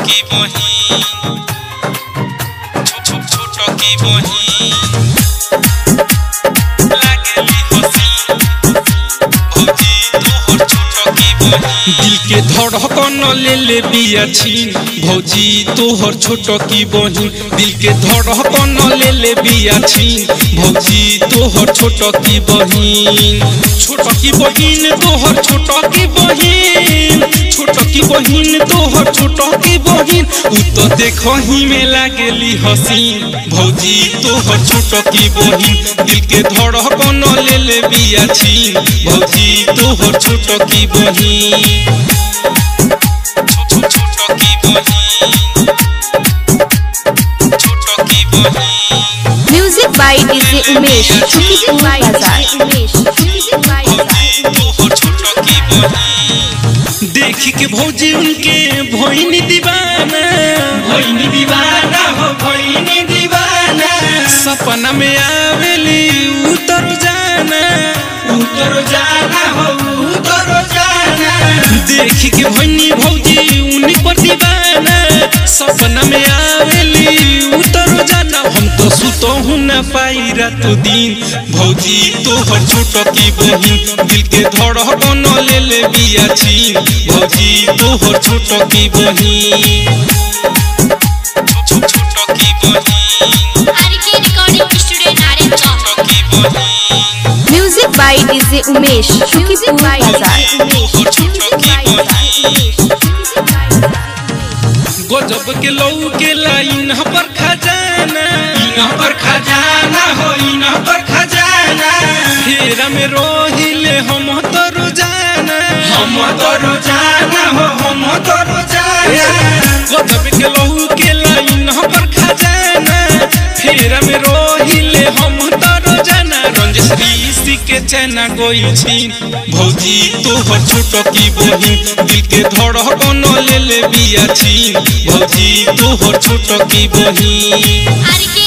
की बहिन छोट की बहिन लागली हसीन भौजी तोहर छोट की बहिन दिल के धड़कन ले ले बिया छीन भौजी तोहर छोट की बहिन दिल के धड़कन ले ले बिया छीन भौजी तोहर छोट की बहिन तोहर छोट की बहिन तोहर छोट की बहिन उ तो देखही में लागली हसीन भौजी तोहर छोट की बहिन दिल के धड़कन ले ले बिया छीन भौजी तोहर छोट की बहिन छोट की बहिन म्यूजिक बाय डीजे उमेश शुक्रिया देख के भौजी उनके भोइनी दीवाना हो भोइनी दीवाना सपना में आवेली उतर जाना हो उतर जाना देख के भोइनी भौजी उन्हीं पर दीवाना सपना में आवेली उतर जाना हम तो सुतो हूँ ना पाई रात दिन भौजी तोहर छोट की बहिन दिल के धड़कन ले ले बिया छीन भौजी तोहर छोट की बहिन छोट की बहिन आरके रिकॉर्डिंग स्टूडियो नारायण चौक की बहिन म्यूजिक बाय डीजे उमेश शुक्रिया गजब के लौ के लाइन पर खजाना हो इन पर खजाना फेरा में रोहिले हम तो रोजाना गजब के लौ के लाइन पर खजाना फेरा में रोहिले हम तो रोजाना रंजिश ऋषि के चैना गोई छीन भौजी तोहर छोट की बहिन दिल के धड़कन ले ले बिया छीन भौजी तोहर छोट की बहिन आरके